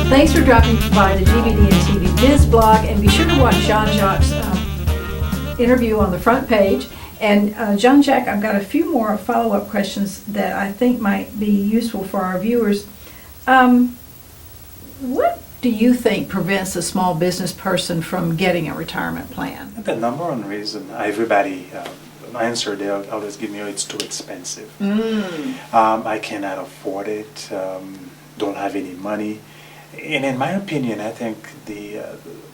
Thanks for dropping by the GBDN TV Biz blog, and be sure to watch Jean-Jacques' interview on the front page. And Jean-Jacques, I've got a few more follow-up questions that I think might be useful for our viewers. What do you think prevents a small business person from getting a retirement plan? The number one reason, everybody answer, they always give me, it's too expensive. I cannot afford it, don't have any money. And in my opinion, I think the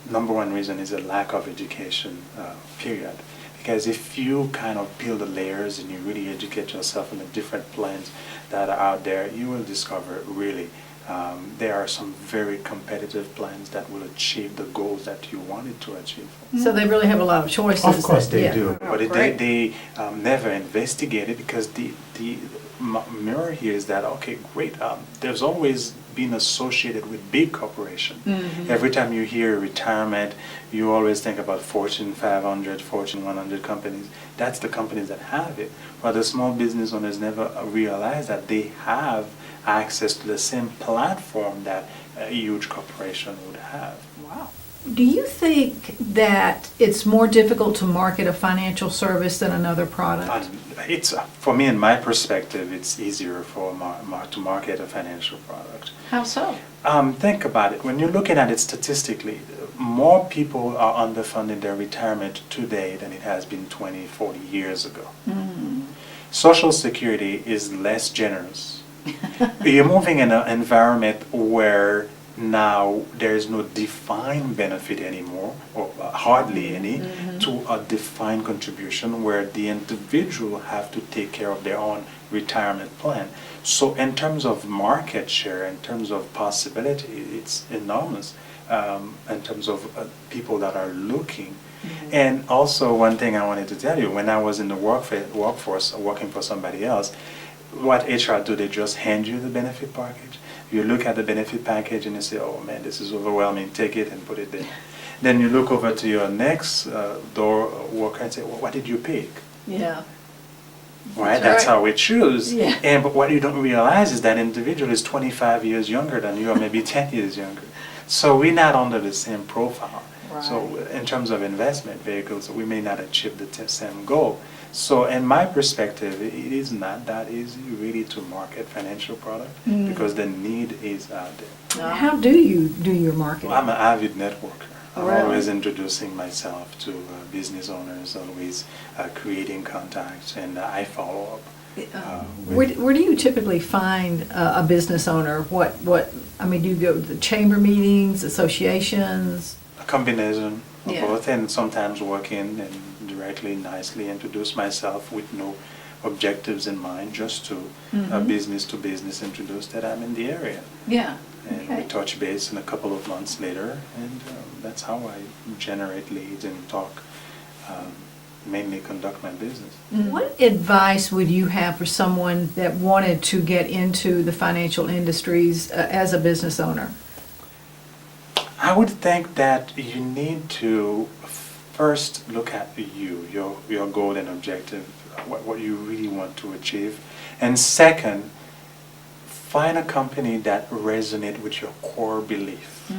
number one reason is a lack of education, period. Because if you kind of peel the layers and you really educate yourself on the different plans that are out there, you will discover really there are some very competitive plans that will achieve the goals that you wanted to achieve. So they really have a lot of choices. Of course they do, Oh, but great. they never investigate it, because the mirror here is that, okay, great, there's always been associated with big corporation. Every time you hear retirement, you always think about Fortune 500, Fortune 100 companies. That's the companies that have it. But the small business owners never realize that they have access to the same platform that a huge corporation would have. Wow. Do you think that it's more difficult to market a financial service than another product? It's for me, in my perspective, it's easier for to market a financial product. How so? Think about it. When you're looking at it statistically, more people are underfunding their retirement today than it has been 20, 40 years ago. Social Security is less generous. You're moving in an environment where now there is no defined benefit anymore, or hardly any, to a defined contribution, where the individual have to take care of their own retirement plan. So in terms of market share, in terms of possibility, it's enormous in terms of people that are looking. And also, one thing I wanted to tell you, when I was in the workforce working for somebody else, what HR do, they just hand you the benefit package. You look at the benefit package and you say, oh man, this is overwhelming, take it and put it there. Then you look over to your next door worker and say, well, what did you pick? Yeah. Right, that's how we choose. Yeah. But what you don't realize is that individual is 25 years younger than you, or maybe 10 years younger. So we're not under the same profile. Right. So in terms of investment vehicles, we may not achieve the same goal. So in my perspective, it is not that easy really to market financial product, because the need is out there. How do you do your marketing? Well, I'm an avid networker. I'm Really? always introducing myself to business owners, always creating contacts, and I follow up. Where do you typically find a business owner? I mean, do you go to the chamber meetings, associations? A combination of Yeah. both, and sometimes working and directly, nicely introduce myself with no objectives in mind, just to business to business introduce that I'm in the area. Yeah. And Okay. we touch base in a couple of months later, and that's how I generate leads and talk, mainly conduct my business. What advice would you have for someone that wanted to get into the financial industries as a business owner? I would think that you need to first look at your goal and objective, what you really want to achieve. And second, find a company that resonates with your core belief.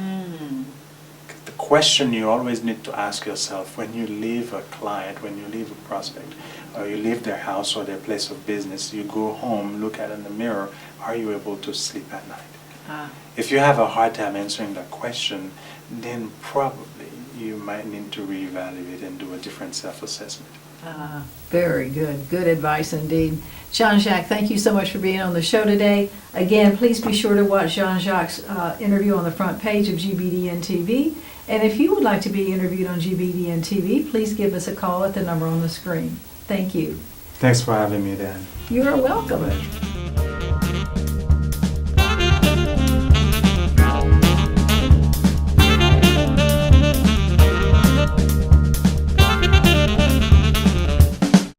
The question you always need to ask yourself when you leave a client, when you leave a prospect, or you leave their house or their place of business, you go home, look at it in the mirror, are you able to sleep at night? If you have a hard time answering that question, then probably you might need to reevaluate and do a different self-assessment. Very good. Good advice indeed. Jean-Jacques, thank you so much for being on the show today. Again, please be sure to watch Jean-Jacques' interview on the front page of GBDN TV. And if you would like to be interviewed on GBDN TV, please give us a call at the number on the screen. Thank you. Thanks for having me, Dan. You are welcome.